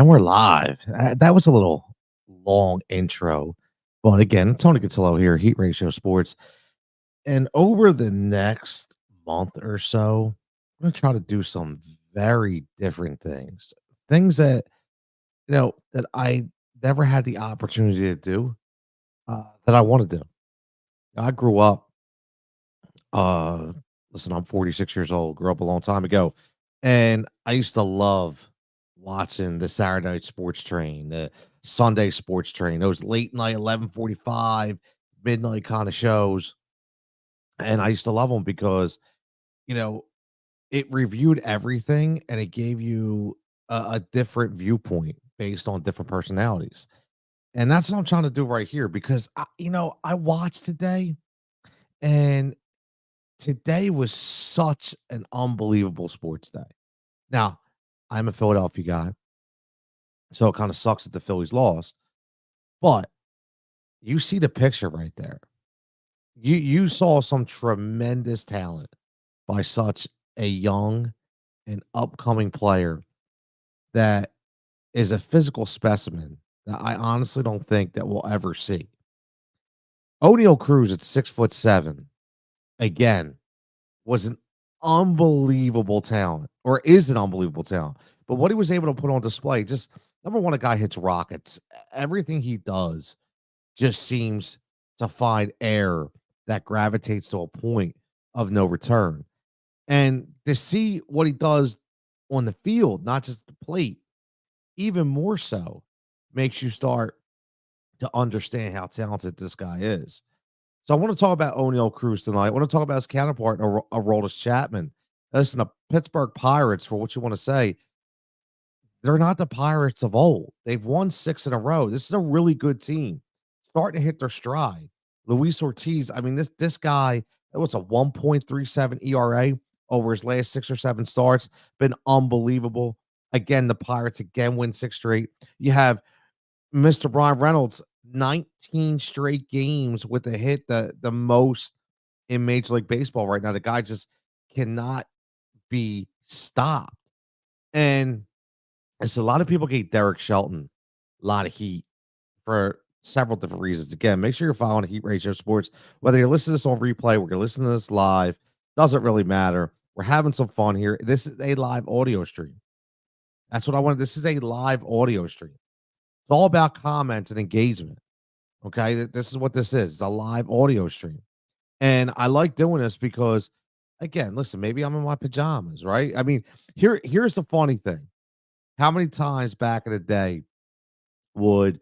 And we're live. That was a little long intro. But again, Tony Cutillo here, Heat Ratio Sports. And over the next month or so, I'm going to try to do some very different things. Things that, that I never had the opportunity to do that I want to do. I grew up, uh, listen, I'm 46 years old, grew up a long time ago. And I used to love watching the Saturday night sports train, the Sunday sports train, those late night 11:45, midnight kind of shows. And I used to love them because, you know, it reviewed everything and it gave you a different viewpoint based on different personalities. And that's what I'm trying to do right here because, I watched today and today was such an unbelievable sports day. Now, I'm a Philadelphia guy, so it kind of sucks that the Phillies lost, but you see the picture right there. You saw some tremendous talent by such a young and upcoming player that is a physical specimen that I honestly don't think that we'll ever see. O'Neal Cruz at 6'7", again, was an unbelievable talent, or is an unbelievable talent. But what he was able to put on display, just number one, a guy hits rockets. Everything he does just seems to find air that gravitates to a point of no return. And to see what he does on the field, not just the plate, even more so, makes you start to understand how talented this guy is. So I want to talk about O'Neal Cruz tonight. I want to talk about his counterpart, Aroldis Chapman. Listen, the Pittsburgh Pirates, for what you want to say, they're not the Pirates of old. They've won 6 in a row. This is a really good team, starting to hit their stride. Luis Ortiz, I mean, this guy, it was a 1.37 ERA over his last 6 or 7 starts. Been unbelievable. Again, the Pirates again win 6 straight. You have Mr. Brian Reynolds, 19 straight games with a hit, the most in Major League Baseball right now. The guy just cannot be stopped. And it's a lot of people gave Derek Shelton a lot of heat for several different reasons. Again, make sure you're following Heat Ratio Sports. Whether you're listening to this on replay, or you're listening to this live, doesn't really matter. We're having some fun here. This is a live audio stream. That's what I wanted. This is a live audio stream. It's all about comments and engagement. Okay. This is what this is. It's a live audio stream. And I like doing this because, again, listen, maybe I'm in my pajamas, right? I mean, here's the funny thing. How many times back in the day would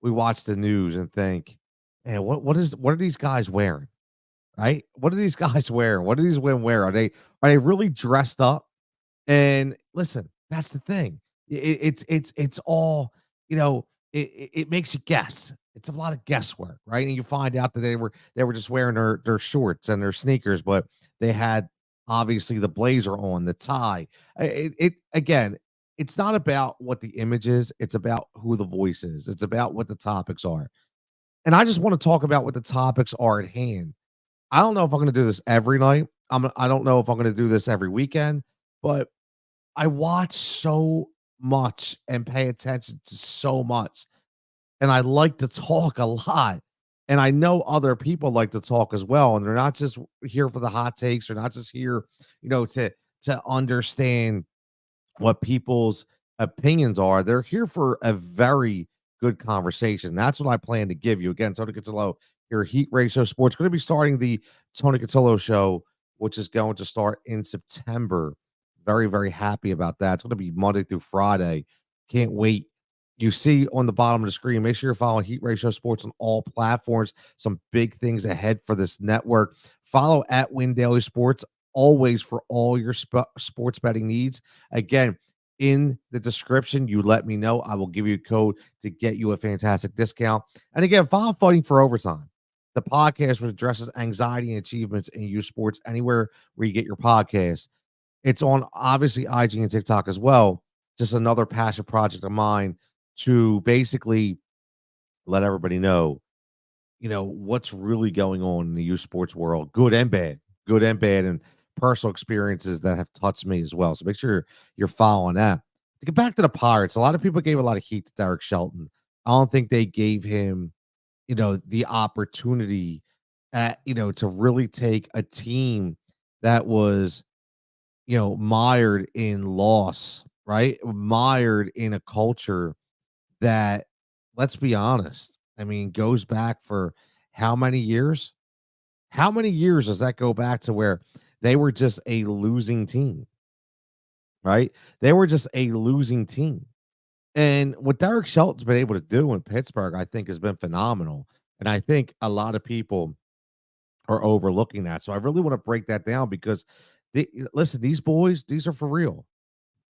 we watch the news and think, man, what are these guys wearing? Right? What are these guys wearing? What do these women wear? Are they really dressed up? And listen, that's the thing. It's all, it makes you guess. It's a lot of guesswork, right? And you find out that they were just wearing their shorts and their sneakers, but they had obviously the blazer on, the tie. Again, it's not about what the image is, it's about who the voice is. It's about what the topics are. And I just want to talk about what the topics are at hand. I don't know if I'm going to do this every night. I don't know if I'm going to do this every weekend, but I watch so much and pay attention to so much, and I like to talk a lot. And I know other people like to talk as well, and they're not just here for the hot takes. They're not just here, to understand what people's opinions are. They're here for a very good conversation. That's what I plan to give you. Again, Tony Cotillo, your Heat Ratio Sports. Going to be starting the Tony Cotillo show, which is going to start in September. Very, very happy about that. It's going to be Monday through Friday. Can't wait. You see on the bottom of the screen, make sure you're following Heat Ratio Sports on all platforms. Some big things ahead for this network. Follow at Win Daily Sports always for all your sports betting needs. Again, in the description, you let me know. I will give you a code to get you a fantastic discount. And again, follow Fighting for Overtime, the podcast which addresses anxiety and achievements in youth sports anywhere where you get your podcasts. It's on obviously IG and TikTok as well. Just another passion project of mine to basically let everybody know, what's really going on in the youth sports world, good and bad, and personal experiences that have touched me as well. So make sure you're following that. To get back to the Pirates, a lot of people gave a lot of heat to Derek Shelton. I don't think they gave him, the opportunity to really take a team that was, mired in loss, right? Mired in a culture that, let's be honest, I mean, goes back for how many years? How many years does that go back to where they were just a losing team, right? They were just a losing team. And what Derek Shelton's been able to do in Pittsburgh, I think, has been phenomenal. And I think a lot of people are overlooking that. So I really want to break that down because listen, these boys, these are for real.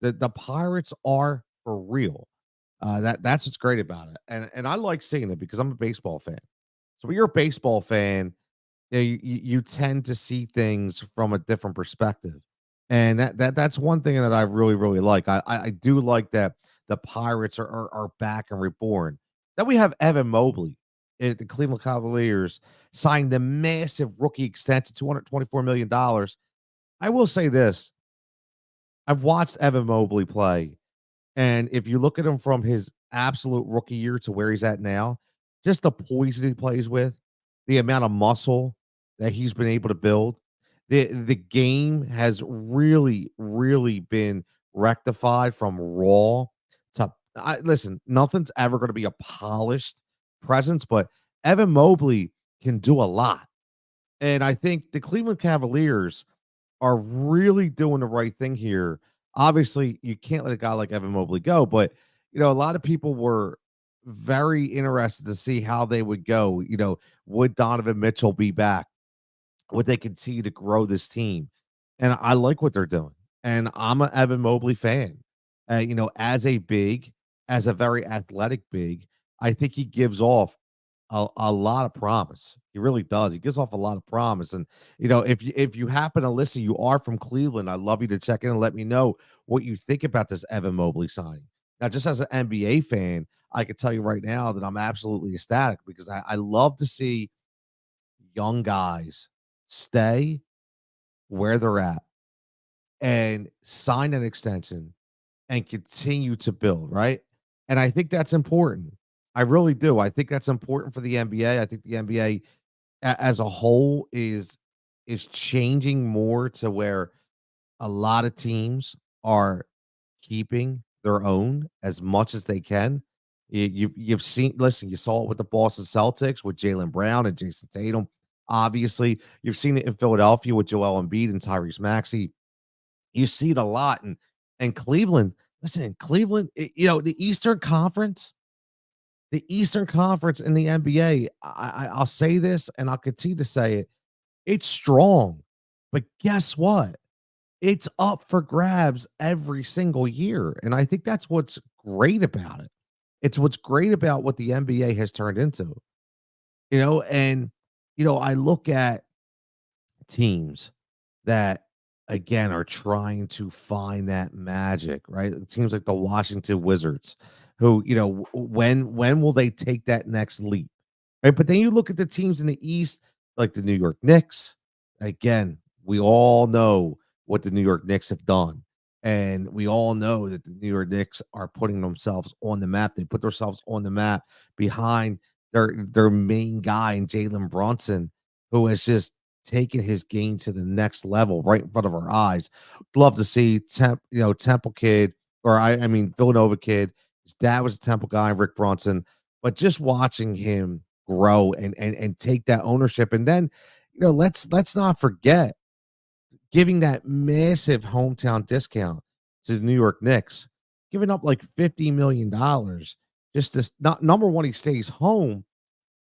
The Pirates are for real. That's what's great about it. And I like seeing it because I'm a baseball fan. So when you're a baseball fan, you tend to see things from a different perspective, and that's one thing that I really really like. I do like that the Pirates are back and reborn. Then we have Evan Mobley. The Cleveland Cavaliers signed the massive rookie extension, $224 million. I will say this: I've watched Evan Mobley play, and if you look at him from his absolute rookie year to where he's at now, just the poise that he plays with, the amount of muscle that he's been able to build, the game has really, really been rectified from raw to listen, nothing's ever going to be a polished presence, but Evan Mobley can do a lot. And I think the Cleveland Cavaliers are really doing the right thing here. Obviously, you can't let a guy like Evan Mobley go, but a lot of people were very interested to see how they would go. Would Donovan Mitchell be back? Would they continue to grow this team? And I like what they're doing. And I'm an Evan Mobley fan. As a big, as a very athletic big, I think he gives off a lot of promise. He really does. He gives off a lot of promise. And if you happen to listen, you are from Cleveland. I'd love you to check in and let me know what you think about this Evan Mobley signing. Now, just as an NBA fan, I can tell you right now that I'm absolutely ecstatic because I love to see young guys stay where they're at and sign an extension and continue to build, right? And I think that's important. I really do. I think that's important for the NBA. I think the NBA as a whole is changing more to where a lot of teams are keeping their own as much as they can. You've seen, listen, you saw it with the Boston Celtics with Jalen Brown and Jason Tatum. Obviously, you've seen it in Philadelphia with Joel Embiid and Tyrese Maxey. You see it a lot in Cleveland. Listen, in Cleveland, the Eastern Conference in the NBA. I'll say this and I'll continue to say it. It's strong, but guess what? It's up for grabs every single year, and I think that's what's great about it. It's what's great about what the NBA has turned into. And I look at teams that again are trying to find that magic, right? Teams like the Washington Wizards, who, when will they take that next leap? Right. But then you look at the teams in the East, like the New York Knicks. Again, we all know what the New York Knicks have done. And we all know that the New York Knicks are putting themselves on the map. They put themselves on the map behind their main guy in Jalen Brunson, who has just taking his game to the next level right in front of our eyes. Love to see Temple kid, or I mean Villanova kid. His dad was a Temple guy, Rick Bronson, but just watching him grow and take that ownership, and then let's not forget giving that massive hometown discount to the New York Knicks, giving up like $50 million just to not number one, he stays home,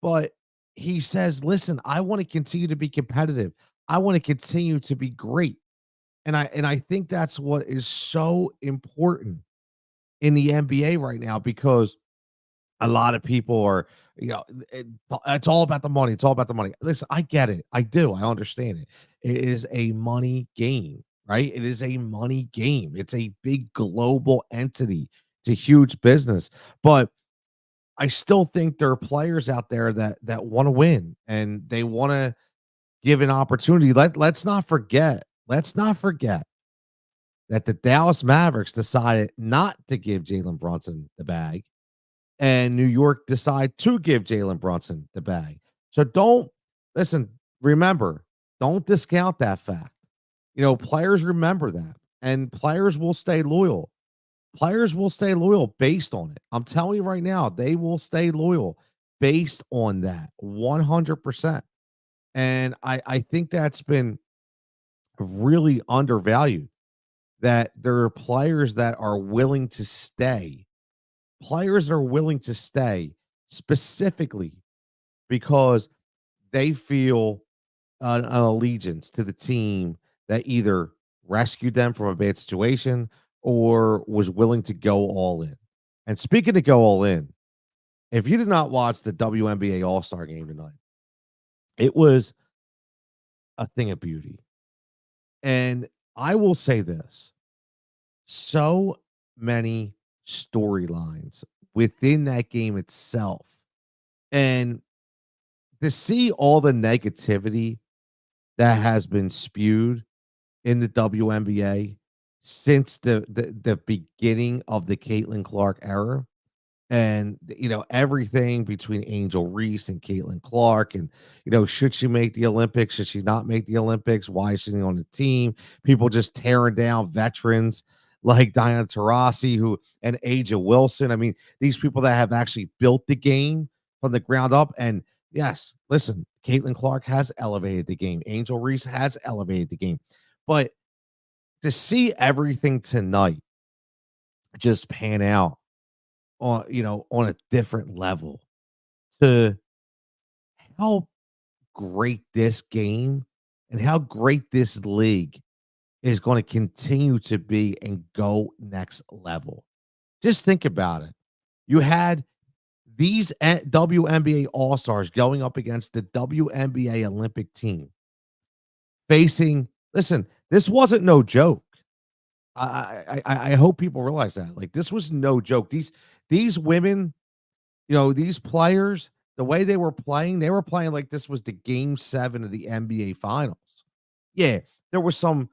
but he says, "Listen, I want to continue to be competitive. I want to continue to be great." And I think that's what is so important in the NBA right now because a lot of people are, it's all about the money. It's all about the money. Listen, I get it. I do. I understand it. It is a money game, right? It is a money game. It's a big global entity. It's a huge business. But I still think there are players out there that want to win and they want to give an opportunity. Let's not forget. Let's not forget that the Dallas Mavericks decided not to give Jalen Brunson the bag, and New York decided to give Jalen Brunson the bag. So don't listen, remember, don't discount that fact. Players remember that, and players will stay loyal. Players will stay loyal based on it. I'm telling you right now, they will stay loyal based on that 100%. And I think that's been really undervalued, that there are players that are willing to stay. Players that are willing to stay specifically because they feel an allegiance to the team that either rescued them from a bad situation or was willing to go all in. And speaking to go all in, if you did not watch the WNBA All Star game tonight, it was a thing of beauty. And I will say this, so many storylines within that game itself. And to see all the negativity that has been spewed in the WNBA since the beginning of the Caitlin Clark era, and everything between Angel Reese and Caitlin Clark, and should she make the Olympics, should she not make the Olympics, why is she on the team, people just tearing down veterans like Diana Taurasi who and Aja Wilson. I mean, these people that have actually built the game from the ground up. And yes, listen, Caitlin Clark has elevated the game, Angel Reese has elevated the game, but to see everything tonight just pan out on a different level, to how great this game and how great this league is going to continue to be and go next level. Just think about it. You had these WNBA All-Stars going up against the WNBA Olympic team facing, listen, this wasn't no joke. I hope people realize that. Like, this was no joke. These women, these players, the way they were playing like this was the game 7 of the NBA finals. Yeah, there was some,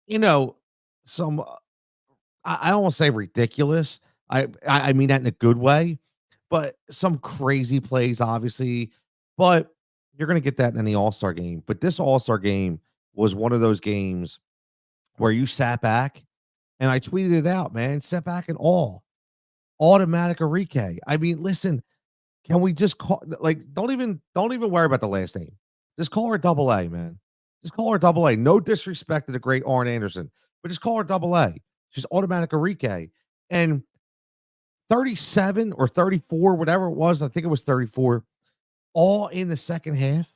you know, some I don't want to say ridiculous. I mean that in a good way, but some crazy plays, obviously. But you're gonna get that in the All-Star game. But this All-Star game was one of those games where you sat back, and I tweeted it out, man. Sat back and automatic Arike. I mean, listen, can we just call, like, don't even worry about the last name. Just call her double A, man. Just call her double A. No disrespect to the great Arn Anderson, but just call her double A. She's automatic Arike. And 37 or 34, whatever it was, I think it was 34, all in the second half,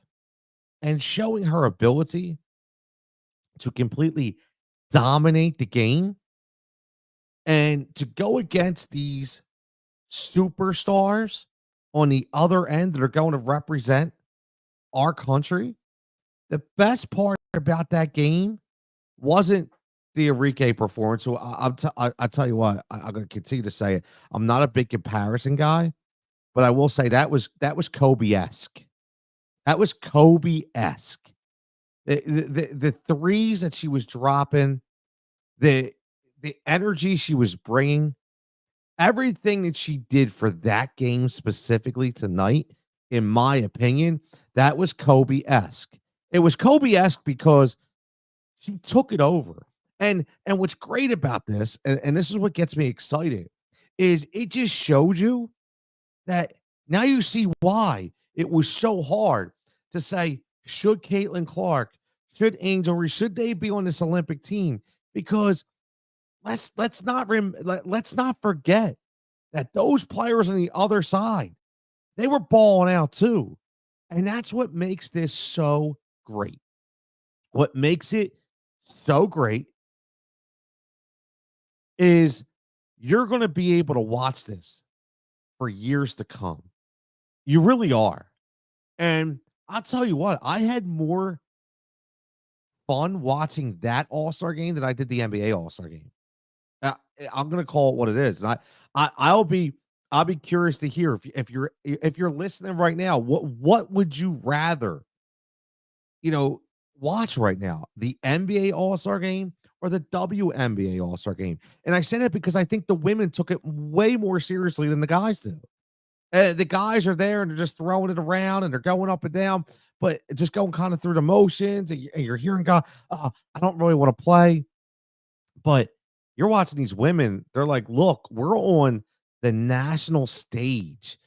and showing her ability to completely dominate the game and to go against these superstars on the other end that are going to represent our country. The best part about that game wasn't the Arike performance. So I tell you what, I'm going to continue to say it. I'm not a big comparison guy, but I will say that was Kobe-esque. That was Kobe-esque. The threes that she was dropping, the energy she was bringing, everything that she did for that game specifically tonight, in my opinion, that was Kobe-esque. It was Kobe-esque because she took it over. And what's great about this, and this is what gets me excited, is it just showed you that now you see why it was so hard to say, should Caitlin Clark, should Angel Reese, should they be on this Olympic team? Because let's not forget that those players on the other side, they were balling out too. And that's what makes this so great. What makes it so great is you're going to be able to watch this for years to come. You really are. And I'll tell you what, I had more fun watching that All-Star game than I did the NBA All-Star game. I'm gonna call it what it is. And I'll be curious to hear if you're listening right now, what would you rather, you know, watch right now, the NBA All-Star game or the WNBA All-Star game. And I say that because I think the women took it way more seriously than the guys do. The guys are there and they're just throwing it around and they're going up and down, but just going kind of through the motions. And you're hearing God, I don't really want to play. But you're watching these women, they're like, "Look, we're on the national stage,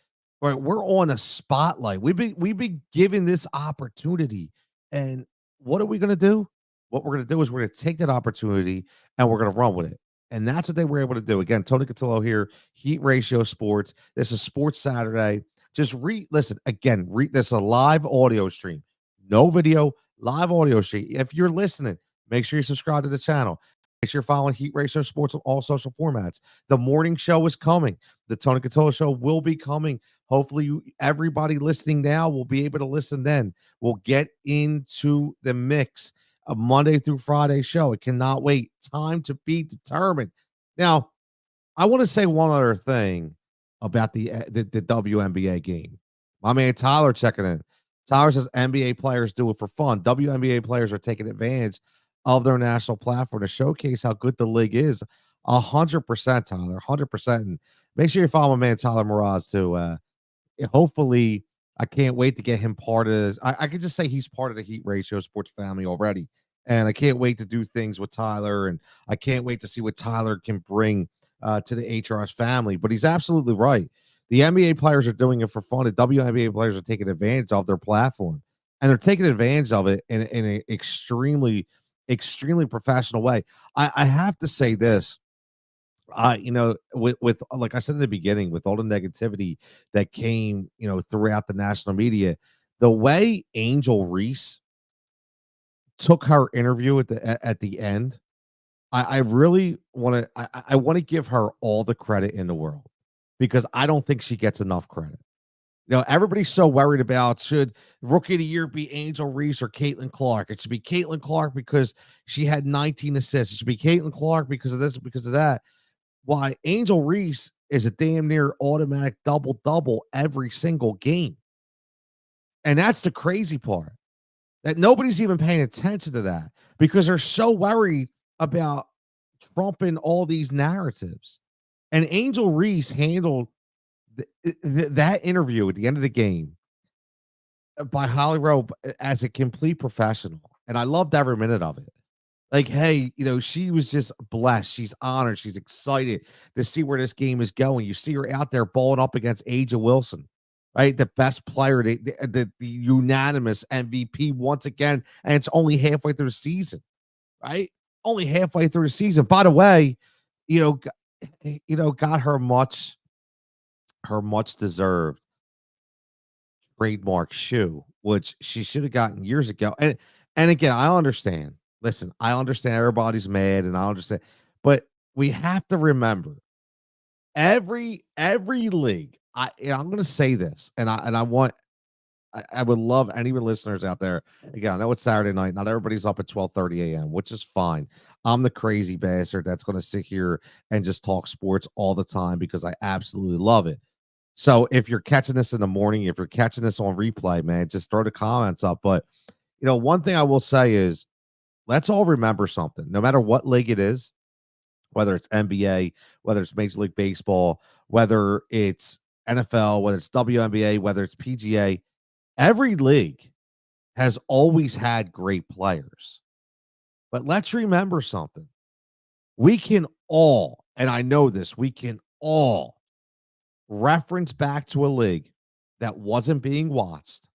right? We're on a spotlight. We've been given this opportunity, and what are we gonna do? What we're gonna do is we're gonna take that opportunity and we're gonna run with it." And that's what they were able to do. Again, Tony Cutillo here, Heat Ratio Sports. This is Sports Saturday. Just listen again. This is a live audio stream, no video, live audio stream. If you're listening, make sure you subscribe to the channel. Make sure you're following Heat Racer Sports on all social formats. The morning show is coming. The Tony Cotola show will be coming. Hopefully, everybody listening now will be able to listen then. We'll get into the mix, a Monday through Friday show. It cannot wait. Time to be determined. Now, I want to say one other thing about the WNBA game. My man Tyler checking in. Tyler says NBA players do it for fun. WNBA players are taking advantage of their national platform to showcase how good the league is. 100%, Tyler. 100%. And make sure you follow my man Tyler Mraz too. Hopefully, I can't wait to get him part of this. I could just say he's part of the Heat Ratio Sports family already. And I can't wait to do things with Tyler. And I can't wait to see what Tyler can bring to the HRS family. But he's absolutely right. The NBA players are doing it for fun. The WNBA players are taking advantage of their platform. And they're taking advantage of it in an extremely, extremely professional way. I have to say this with like I said in the beginning, with all the negativity that came, throughout the national media, the way Angel Reese took her interview at the end, I really want to I want to give her all the credit in the world because I don't think she gets enough credit. Everybody's so worried about should rookie of the year be Angel Reese or Caitlin Clark. It should be Caitlin Clark because she had 19 assists. It should be Caitlin Clark because of this, because of that. Why Angel Reese is a damn near automatic double-double every single game. And that's the crazy part, that nobody's even paying attention to that because they're so worried about trumping all these narratives. And Angel Reese handled that interview at the end of the game by Holly Rowe as a complete professional. And I loved every minute of it. Like, hey, she was just blessed. She's honored. She's excited to see where this game is going. You see her out there balling up against Aja Wilson, right? The best player, the unanimous MVP once again. And it's only halfway through the season, right? Only halfway through the season. By the way, you got her much deserved trademark shoe, which she should have gotten years ago. And again, I understand. Listen, I understand everybody's mad, and I understand, but we have to remember every league. I'm going to say this, and I would love any of your listeners out there. Again, I know it's Saturday night. Not everybody's up at 12:30 a.m., which is fine. I'm the crazy bastard that's going to sit here and just talk sports all the time because I absolutely love it. So if you're catching this in the morning, if you're catching this on replay, man, just throw the comments up. But one thing I will say is, let's all remember something. No matter what league it is, whether it's NBA, whether it's Major League Baseball, whether it's NFL, whether it's WNBA, whether it's PGA, every league has always had great players. But let's remember something. We can all, and I know this, we can all reference back to a league that wasn't being watched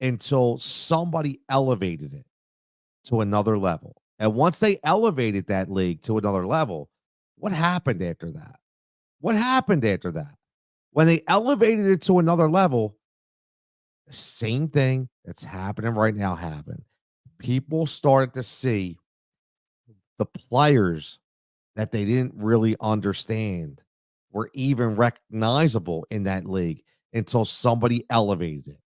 until somebody elevated it to another level. And once they elevated that league to another level, what happened after that? What happened after that? When they elevated it to another level, the same thing that's happening right now happened. People started to see the players that they didn't really understand were even recognizable in that league until somebody elevated it.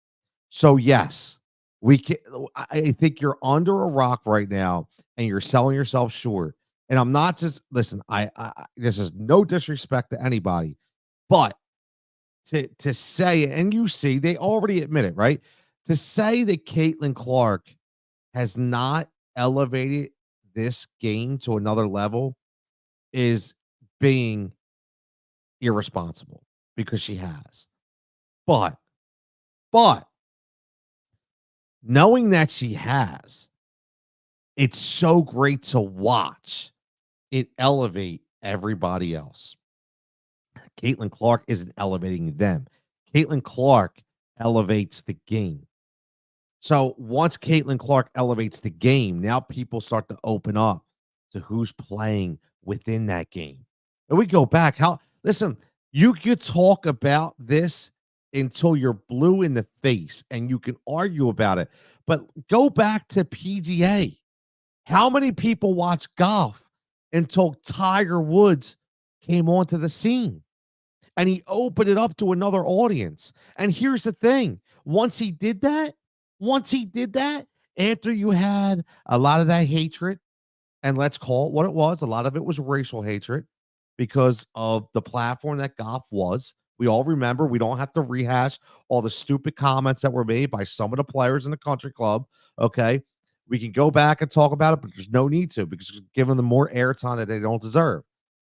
So yes, we can. I think you're under a rock right now, and you're selling yourself short. And I'm not just listen. This is no disrespect to anybody, but to say, and you see, they already admit it, right? To say that Caitlin Clark has not elevated this game to another level is being irresponsible because she has. But, but knowing that she has, it's so great to watch it elevate everybody else. Caitlin Clark isn't elevating them. Caitlin Clark elevates the game. So once Caitlin Clark elevates the game, now people start to open up to who's playing within that game. And we go back. How listen, you could talk about this until you're blue in the face and you can argue about it. But go back to PGA. How many people watch golf until Tiger Woods came onto the scene? And he opened it up to another audience. And here's the thing, once he did that, after you had a lot of that hatred, and let's call it what it was, a lot of it was racial hatred because of the platform that golf was. We all remember, we don't have to rehash all the stupid comments that were made by some of the players in the country club. Okay. We can go back and talk about it, but there's no need to because it's giving them more airtime that they don't deserve.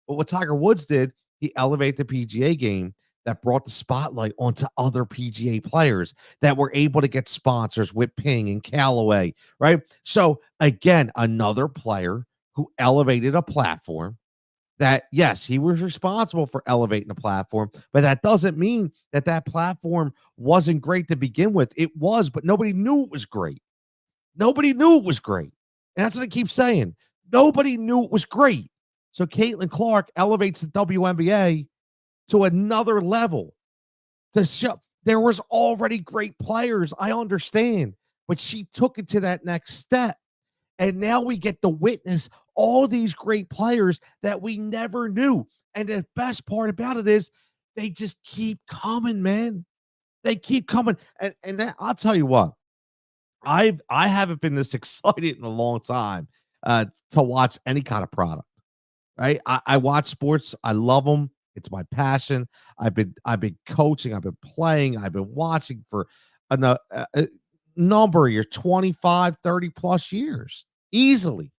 But what Tiger Woods did, he elevated the PGA game that brought the spotlight onto other PGA players that were able to get sponsors with Ping and Callaway, right? So again, another player who elevated a platform that, yes, he was responsible for elevating the platform, but that doesn't mean that that platform wasn't great to begin with. It was, but nobody knew it was great. Nobody knew it was great. And that's what I keep saying. Nobody knew it was great. So Caitlin Clark elevates the WNBA to another level to show there was already great players. I understand, but she took it to that next step. And now we get to witness all these great players that we never knew. And the best part about it is they just keep coming, man. They keep coming. And that, I'll tell you what, I haven't been this excited in a long time to watch any kind of product. Right? I watch sports. I love them. It's my passion. I've been coaching. I've been playing. I've been watching for a number of years, 25, 30 plus years. Easily.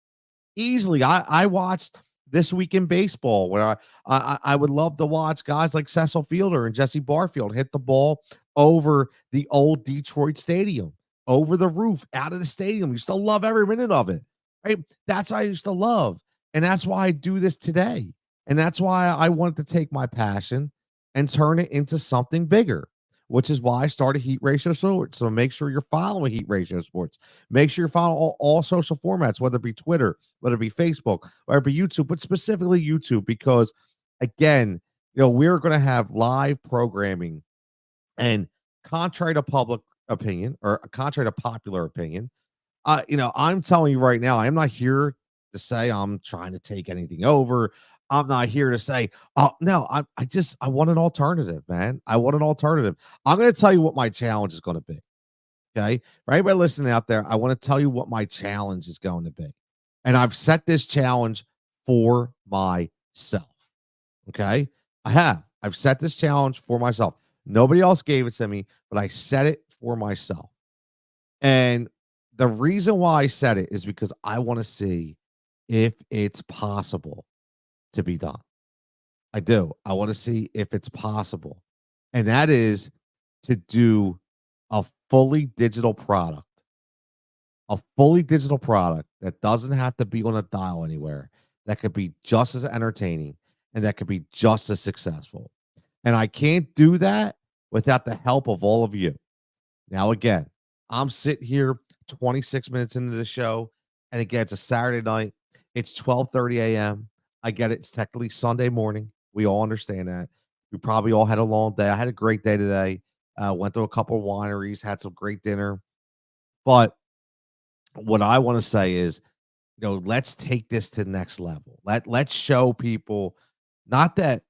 Easily. I watched This Week in Baseball where I would love to watch guys like Cecil Fielder and Jesse Barfield hit the ball over the old Detroit stadium, over the roof, out of the stadium. You still love every minute of it. Right? That's what I used to love. And that's why I do this today. And that's why I wanted to take my passion and turn it into something bigger, which is why I started Heat Ratio Sports. So make sure you're following Heat Ratio Sports. Make sure you're following all social formats, whether it be Twitter, whether it be Facebook, whether it be YouTube, but specifically YouTube, because again, we're going to have live programming and contrary to public opinion or contrary to popular opinion, I'm telling you right now, I'm not here to say I'm trying to take anything over. I'm not here to say, oh no, I want an alternative, man. I want an alternative. I'm going to tell you what my challenge is going to be. Okay. For anybody listening out there, I want to tell you what my challenge is going to be. And I've set this challenge for myself. Okay. I've set this challenge for myself. Nobody else gave it to me, but I set it for myself. And the reason why I said it is because I want to see if it's possible to be done. I do. I want to see if it's possible. And that is to do a fully digital product, that doesn't have to be on a dial anywhere, that could be just as entertaining and that could be just as successful. And I can't do that without the help of all of you. Now, again, I'm sitting here 26 minutes into the show, and again, it's a Saturday night. It's 12:30 a.m. I get it. It's technically Sunday morning. We all understand that. We probably all had a long day. I had a great day today. Went to a couple of wineries, had some great dinner. But what I want to say is, let's take this to the next level. Let's show people not that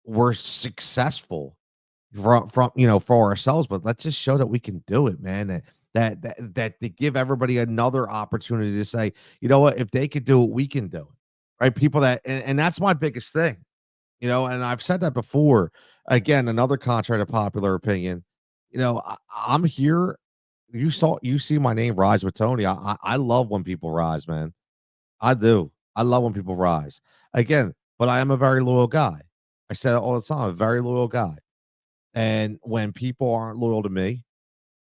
we're successful from for ourselves, but let's just show that we can do it, man. That to give everybody another opportunity to say, you know what, if they could do it, we can do it, right? People and that's my biggest thing, and I've said that before. Again, another contrary to popular opinion, I'm here. you see my name rise with Tony. I love when people rise, man. I do. I love when people rise. Again, but I am a very loyal guy. I say that all the time. I'm a very loyal guy. And when people aren't loyal to me,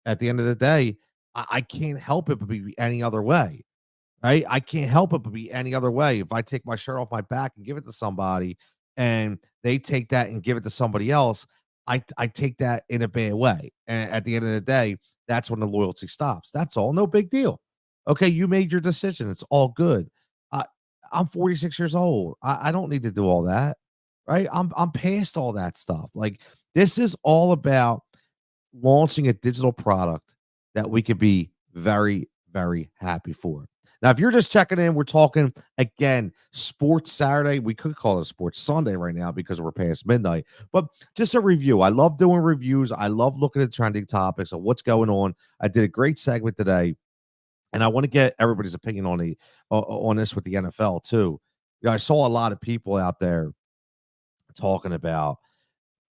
at the end of the day, I can't help it but be any other way. Right? I can't help it but be any other way. If I take my shirt off my back and give it to somebody and they take that and give it to somebody else, I take that in a bad way. And at the end of the day, that's when the loyalty stops. That's all. No big deal. Okay, you made your decision. It's all good. I, I'm 46 years old. I don't need to do all that. Right? I'm past all that stuff. Like this is all about launching a digital product that we could be very, very happy for. Now, if you're just checking in, we're talking again sports Saturday. We could call it sports Sunday right now because we're past midnight, but just a review. I love doing reviews. I love looking at trending topics of what's going on. I did a great segment today, and I want to get everybody's opinion on on this with the NFL too. I saw a lot of people out there talking about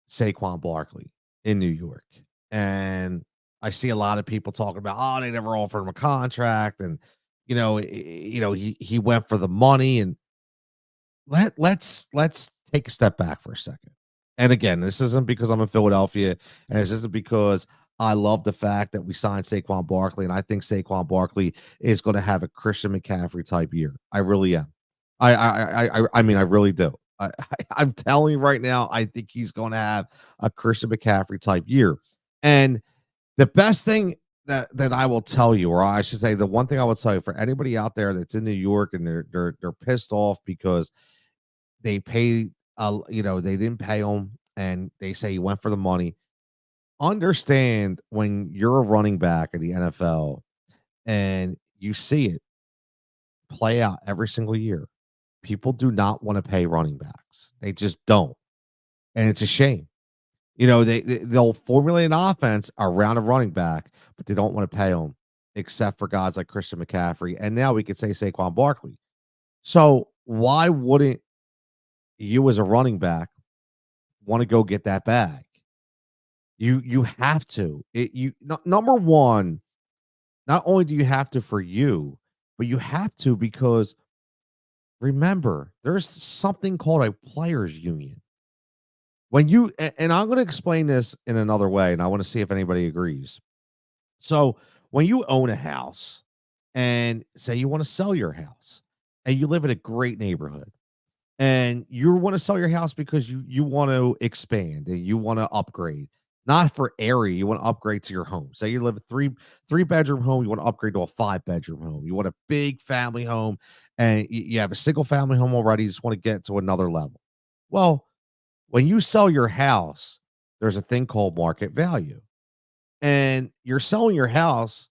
Saquon Barkley in New York. And I see a lot of people talking about, oh, they never offered him a contract, and he went for the money. And let's take a step back for a second. And again, this isn't because I'm in Philadelphia, and this isn't because I love the fact that we signed Saquon Barkley, and I think Saquon Barkley is going to have a Christian McCaffrey type year. I really am. I mean, I really do. I'm telling you right now, I think he's going to have a Christian McCaffrey type year. And the best thing that I will tell you, or I should say, the one thing I will tell you for anybody out there that's in New York and they're pissed off because they pay, they didn't pay him, and they say he went for the money. Understand when you're a running back in the NFL and you see it play out every single year. People do not want to pay running backs. They just don't. And it's a shame. They'll formulate an offense around a running back, but they don't want to pay them except for guys like Christian McCaffrey. And now we could say Saquon Barkley. So why wouldn't you as a running back want to go get that bag? You have to. Number one, not only do you have to for you, but you have to because remember, there's something called a players union. And I'm going to explain this in another way, and I want to see if anybody agrees. So, when you own a house and say you want to sell your house and you live in a great neighborhood and you want to sell your house because you want to expand and you want to upgrade, not for area, you want to upgrade to your home. Say you live a three bedroom home, you want to upgrade to a 5 bedroom home. You want a big family home, and you have a single family home already, you just want to get to another level. Well, when you sell your house, there's a thing called market value. And you're selling your house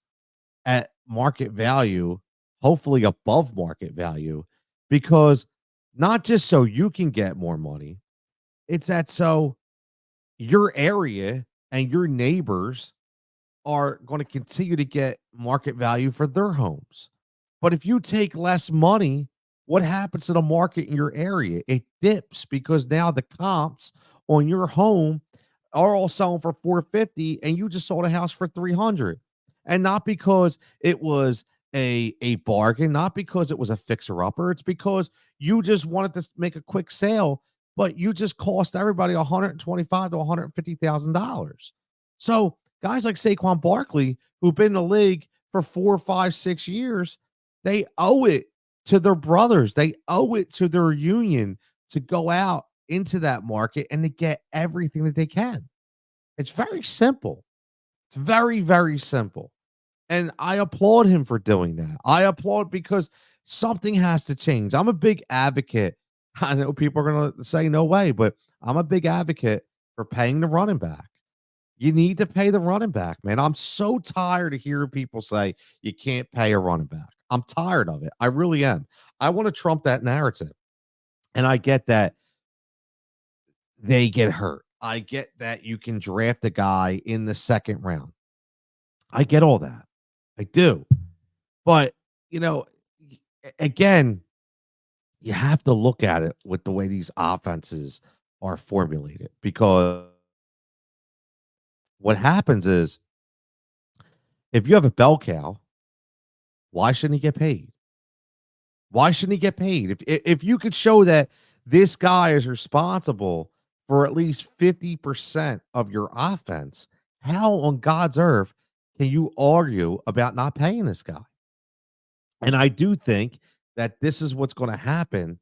at market value, hopefully above market value, because not just so you can get more money, it's that so your area and your neighbors are going to continue to get market value for their homes. But if you take less money, what happens to the market in your area? It dips because now the comps on your home are all selling for 450 and you just sold a house for 300. And not because it was a bargain, not because it was a fixer upper, it's because you just wanted to make a quick sale, but you just cost everybody 125 to $150,000. So guys like Saquon Barkley, who've been in the league for 4, 5, 6 years, they owe it to their brothers. They owe it to their union to go out into that market and to get everything that they can. It's very simple. It's very, very simple. And I applaud him for doing that. I applaud because something has to change. I'm a big advocate. I know people are going to say no way, but I'm a big advocate for paying the running back. You need to pay the running back, man. I'm so tired of hearing people say you can't pay a running back. I'm tired of it. I really am. I want to trump that narrative. And I get that they get hurt. I get that you can draft a guy in the second round. I get all that. I do. But, you know, again, you have to look at it with the way these offenses are formulated because what happens is If you have a bell cow, why shouldn't he get paid? Why shouldn't he get paid? If you could show that this guy is responsible for at least 50% of your offense, how on God's earth can you argue about not paying this guy? And I do think that this is what's going to happen.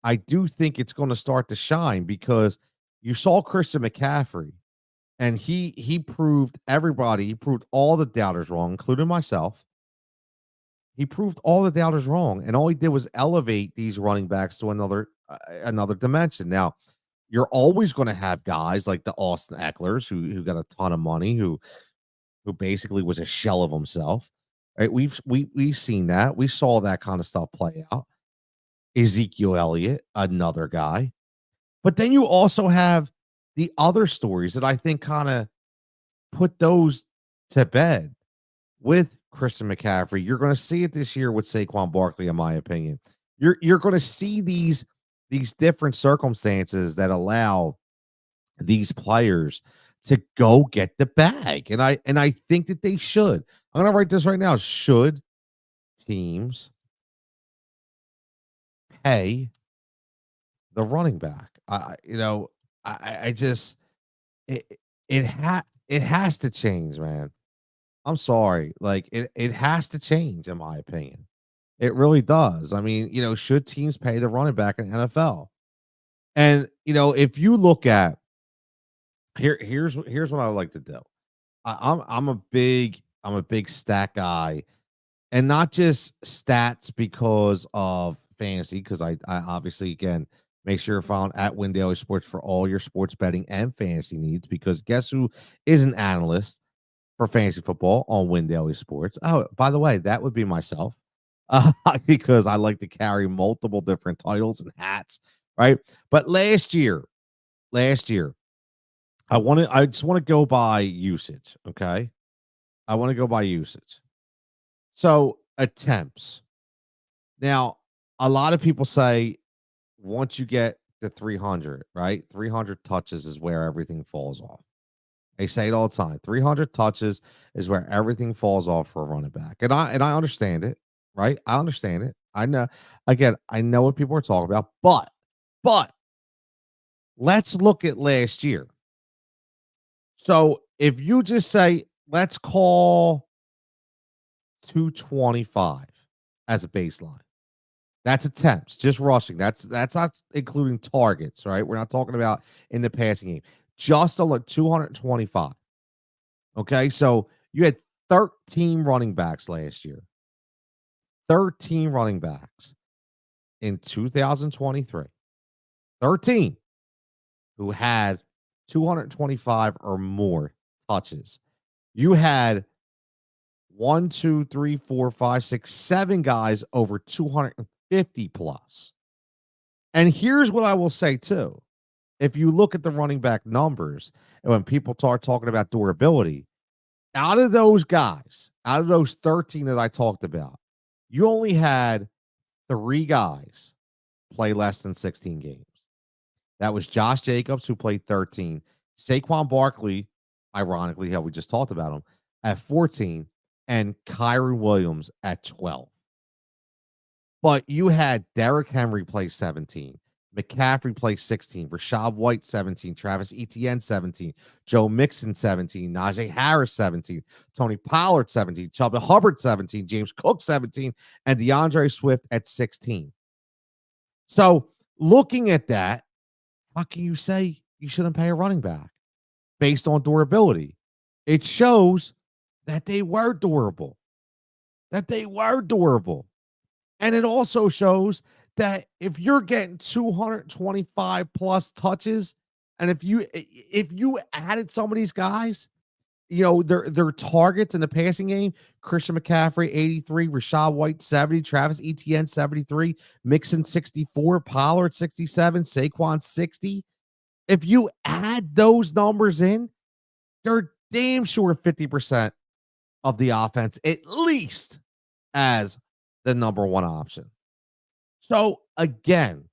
I do think it's going to start to shine because you saw Christian McCaffrey and he proved everybody, he proved all the doubters wrong, including myself. He proved all the doubters wrong, and all he did was elevate these running backs to another dimension. Now, you're always going to have guys like the Austin Ecklers who got a ton of money, who basically was a shell of himself. Right? We've seen that. We saw that kind of stuff play out. Ezekiel Elliott, another guy. But then you also have the other stories that I think kind of put those to bed with Christian McCaffrey. You're going to see it this year with Saquon Barkley, in my opinion. You're going to see these different circumstances that allow these players to go get the bag, and I think that they should. I'm going to write this right now. Should teams pay the running back? I just it has to change, man. I'm sorry. Like it has to change in my opinion. It really does. I mean, should teams pay the running back in NFL? And if you look at here's what I would like to do. I'm a big stat guy, and not just stats because of fantasy, because I obviously again make sure you're following at Win Daily Sports for all your sports betting and fantasy needs, because guess who is an analyst for fantasy football on Win Daily Sports? Oh, by the way, that would be myself. Because I like to carry multiple different titles and hats, right? But last year, I just want to go by usage, okay? I want to go by usage. So, attempts. Now, a lot of people say once you get to 300, right? 300 touches is where everything falls off. They say it all the time. 300 touches is where everything falls off for a running back. And I understand it, right? I understand it. I know, again, I know what people are talking about, but let's look at last year. So if you just say, let's call 225 as a baseline. That's attempts, just rushing. That's not including targets, right? We're not talking about in the passing game. Just a look, 225. Okay, so you had 13 running backs last year. 13 running backs in 2023. 13 who had 225 or more touches. You had 1, 2, 3, 4, 5, 6, 7 guys over 250 plus. And here's what I will say too. If you look at the running back numbers, and when people start talking about durability, out of those guys, out of those 13 that I talked about, you only had 3 guys play less than 16 games. That was Josh Jacobs, who played 13, Saquon Barkley, ironically, how we just talked about him, at 14, and Kyron Williams at 12. But you had Derrick Henry play 17, McCaffrey play 16, Rashad White 17, Travis Etienne 17, Joe Mixon 17, Najee Harris 17, Tony Pollard 17, Chuba Hubbard 17, James Cook 17, and DeAndre Swift at 16. So looking at that, how can you say you shouldn't pay a running back based on durability? It shows that they were durable, that they were durable. And it also shows that if you're getting 225 plus touches, and if you added some of these guys, their targets in the passing game, Christian McCaffrey 83, Rashad White 70, Travis Etienne 73, Mixon 64, Pollard 67, Saquon 60. If you add those numbers in, they're damn sure 50% of the offense, at least as the number one option. So again,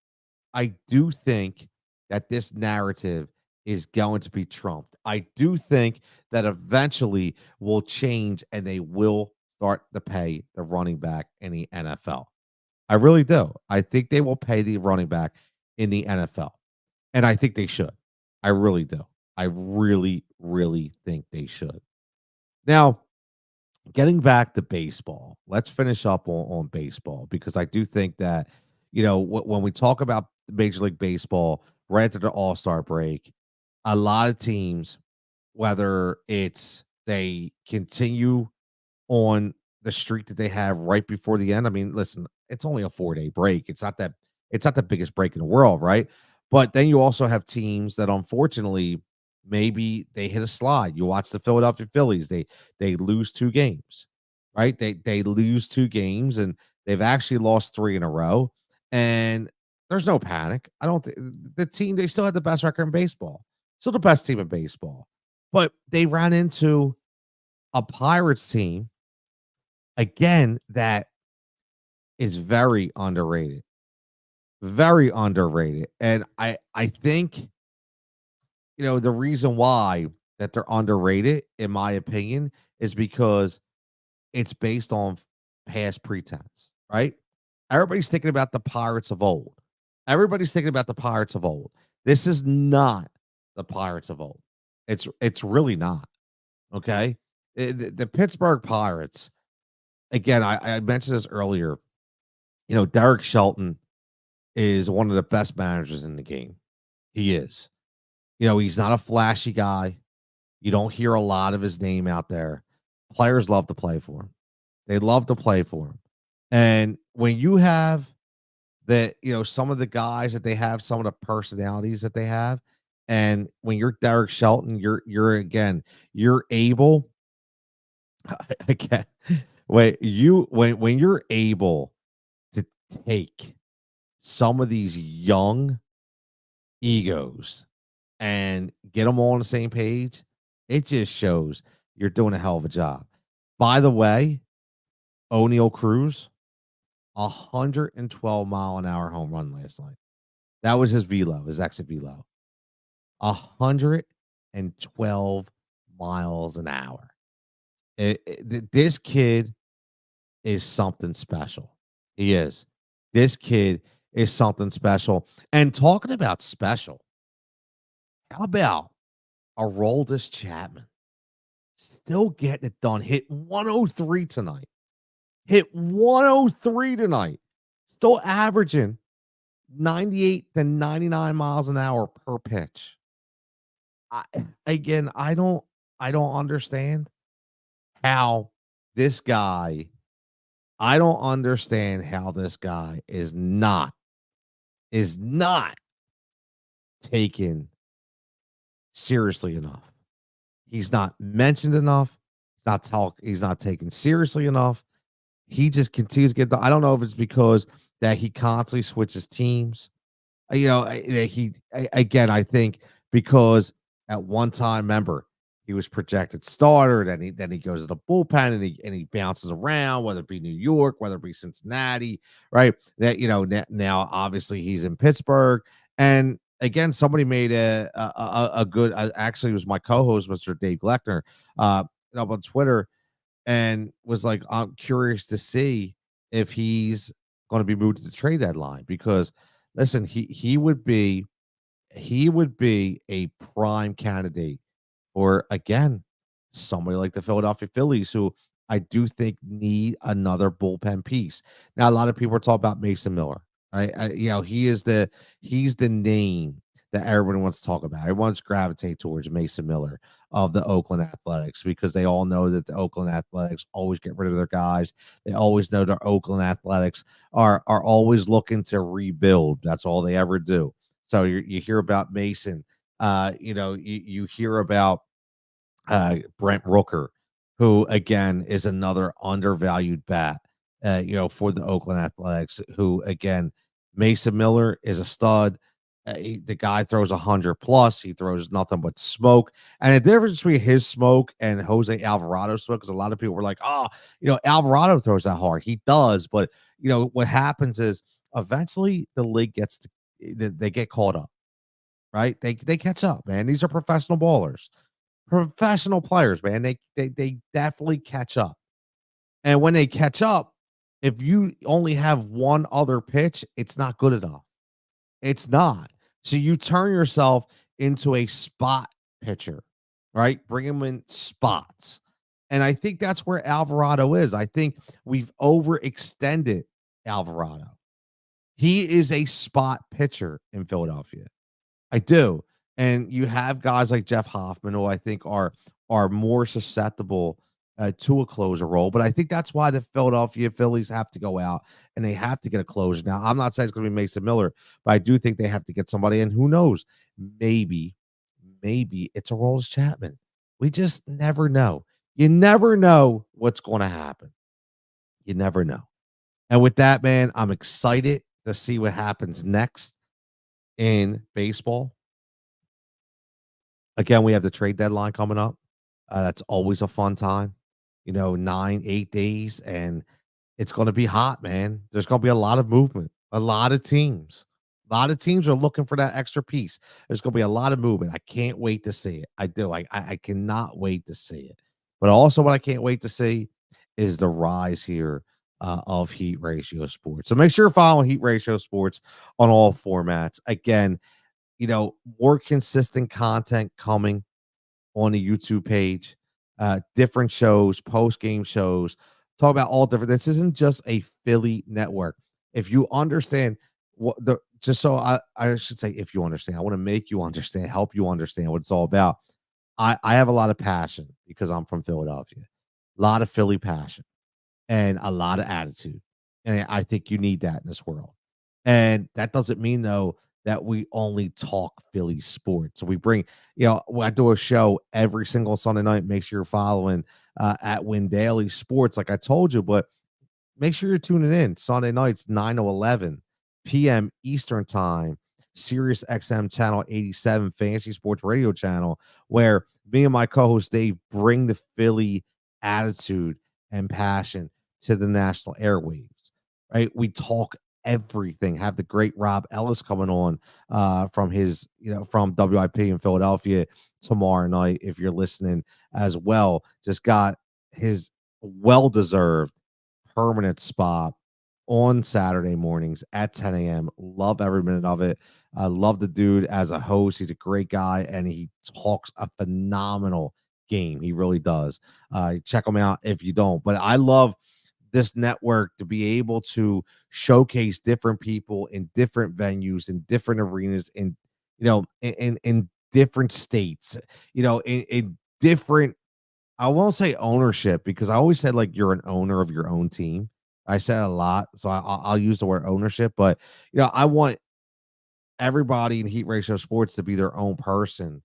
I do think that this narrative is going to be trumped. I do think that eventually will change and they will start to pay the running back in the NFL. I really do. I think they will pay the running back in the NFL, and I think they should. I really do. I really, really think they should. Now, getting back to baseball, let's finish up on baseball because I do think that, when we talk about Major League Baseball right after the All Star break, a lot of teams, whether it's they continue on the streak that they have right before the end. I mean, listen, it's only a 4-day break. It's not the biggest break in the world, right? But then you also have teams that unfortunately maybe they hit a slide. You watch the Philadelphia Phillies, they lose 2 games, right? They lose 2 games and they've actually lost 3 in a row. And there's no panic. I don't think the team they still had the best record in baseball. Still the best team in baseball. But they ran into a Pirates team again that is very underrated. And I think the reason why that they're underrated, in my opinion, is because it's based on past pretense, right? Everybody's thinking about the Pirates of old. Everybody's thinking about the Pirates of old. This is not the Pirates of old. It's really not. Okay, the Pittsburgh Pirates. Again, I mentioned this earlier. Derek Shelton is one of the best managers in the game. He is. He's not a flashy guy. You don't hear a lot of his name out there. Players love to play for him. They love to play for him. And when you have some of the guys that they have, some of the personalities that they have, and when you're Derek Shelton, you're able again when you're able to take some of these young egos and get them all on the same page, it just shows you're doing a hell of a job. By the way, O'Neal Cruz, 112-mile-an-hour home run last night. That was his velo, his exit velo. 112 miles an hour. This kid is something special. He is. This kid is something special. And talking about special, how about Aroldis Chapman? Still getting it done. Hit 103 tonight. Hit 103 tonight. Still averaging 98 to 99 miles an hour per pitch. I, I don't understand how this guy I don't understand how this guy is not taken seriously enough. He's not mentioned enough. He's not taken seriously enough. He just continues to get I don't know if it's because that he constantly switches teams. Again, I think because at one time, remember, he was projected starter, then he goes to the bullpen and he bounces around, whether it be New York, whether it be Cincinnati, right? That now obviously he's in Pittsburgh. And again, somebody made a good actually it was my co-host, Mr. Dave Gleckner, on Twitter, and was like, I'm curious to see if he's going to be moved to the trade deadline because listen, he would be a prime candidate for again somebody like the Philadelphia Phillies, who I do think need another bullpen piece. Now, a lot of people are talking about Mason Miller. Right? He's the name that everyone wants to talk about. Everyone wants to gravitate towards Mason Miller of the Oakland Athletics because they all know that the Oakland Athletics always get rid of their guys. They always know their Oakland Athletics are always looking to rebuild. That's all they ever do. So you hear about Mason. You hear about Brent Rooker, who again is another undervalued bat, for the Oakland Athletics. Who again, Mason Miller is a stud. The guy throws 100 plus. He throws nothing but smoke. And the difference between his smoke and Jose Alvarado's smoke, because a lot of people were like, "Oh, Alvarado throws that hard." He does, but what happens is eventually the league they get caught up. right? They catch up, man. These are professional ballers, professional players, man. They definitely catch up. And when they catch up, if you only have one other pitch, it's not good enough. It's not. So you turn yourself into a spot pitcher, right? Bring him in spots. And I think that's where Alvarado is. I think we've overextended Alvarado. He is a spot pitcher in Philadelphia. I do. And you have guys like Jeff Hoffman, who I think are more susceptible to a closer role. But I think that's why the Philadelphia Phillies have to go out and they have to get a closer. Now, I'm not saying it's going to be Mason Miller, but I do think they have to get somebody. And who knows? Maybe, maybe it's a Aroldis Chapman. We just never know. You never know what's going to happen. You never know. And with that, man, I'm excited to see what happens next in baseball. Again, we have the trade deadline coming up. That's always a fun time. 9, 8 days, and it's going to be hot, man. There's going to be a lot of movement, a lot of teams. A lot of teams are looking for that extra piece. There's going to be a lot of movement. I can't wait to see it. I do. I cannot wait to see it. But also, what I can't wait to see is the rise here of Heat Ratio Sports. So make sure you're following Heat Ratio Sports on all formats. Again, more consistent content coming on the YouTube page, different shows, post game shows, talk about all different. This isn't just a Philly network. If you understand just so I should say, if you understand, I want to make you understand, help you understand what it's all about. I have a lot of passion because I'm from Philadelphia, a lot of Philly passion and a lot of attitude. And I think you need that in this world. And that doesn't mean though that we only talk Philly sports. So we bring, I do a show every single Sunday night. Make sure you're following at Win Daily Sports, like I told you, but make sure you're tuning in Sunday nights, 9 to 11 p.m. Eastern time, Sirius XM channel 87, Fantasy Sports Radio channel, where me and my co-host Dave bring the Philly attitude and passion to the national airwaves, right? We talk everything. Have the great Rob Ellis coming on from his, from WIP in Philadelphia tomorrow night. If you're listening as well, just got his well-deserved permanent spot on Saturday mornings at 10 a.m. Love every minute of it. I love the dude as a host. He's a great guy and he talks a phenomenal game. He really does. Check him out if you don't. But I love this network to be able to showcase different people in different venues, in different arenas, in different states, in different, I won't say ownership because I always said like you're an owner of your own team. I said a lot, so I'll use the word ownership, but I want everybody in Heat Ratio Sports to be their own person.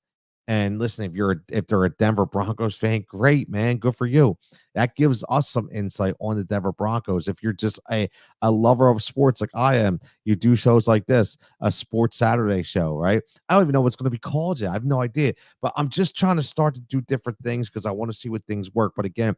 And listen, if they're a Denver Broncos fan, great, man, good for you. That gives us some insight on the Denver Broncos. If you're just a lover of sports like I am, you do shows like this, a Sports Saturday show, right? I don't even know what's going to be called yet. I have no idea, but I'm just trying to start to do different things because I want to see what things work. But again,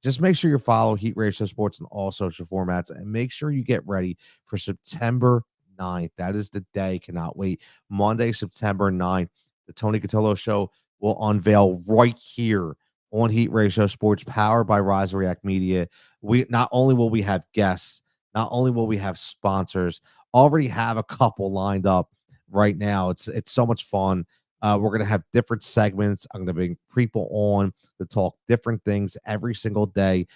just make sure you follow Heat Ratio Sports on all social formats and make sure you get ready for September 9th. That is the day. Cannot wait. Monday, September 9th, the Tony Cutillo Show will unveil right here on Heat Ratio Sports, powered by Rise React Media. We not only will we have guests, not only will we have sponsors, already have a couple lined up right now. It's so much fun. We're going to have different segments. I'm going to bring people on to talk different things every single day.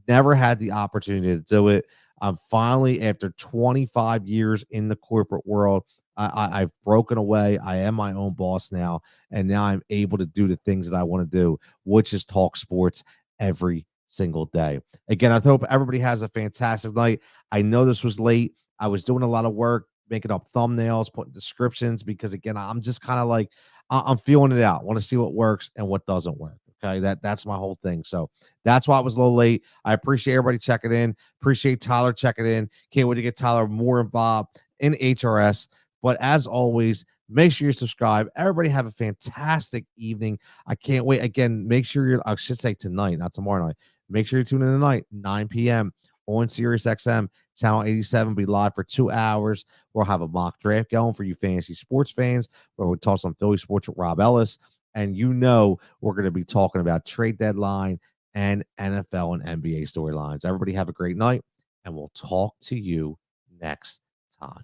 Never had the opportunity to do it. I'm finally, after 25 years in the corporate world, I've broken away. I am my own boss now. And now I'm able to do the things that I want to do, which is talk sports every single day. Again, I hope everybody has a fantastic night. I know this was late. I was doing a lot of work, making up thumbnails, putting descriptions, because again, I'm just kind of like, I'm feeling it out. Want to see what works and what doesn't work. Okay, that's my whole thing. So that's why I was a little late. I appreciate everybody checking in. Appreciate Tyler checking in. Can't wait to get Tyler more involved in HRS. But as always, make sure you subscribe. Everybody have a fantastic evening. I can't wait. Again, make sure I should say tonight, not tomorrow night. Make sure you tune in tonight, 9 p.m. on Sirius XM, channel 87. Be live for 2 hours. We'll have a mock draft going for you fantasy sports fans, where we'll talk some Philly sports with Rob Ellis. And we're going to be talking about trade deadline and NFL and NBA storylines. Everybody have a great night, and we'll talk to you next time.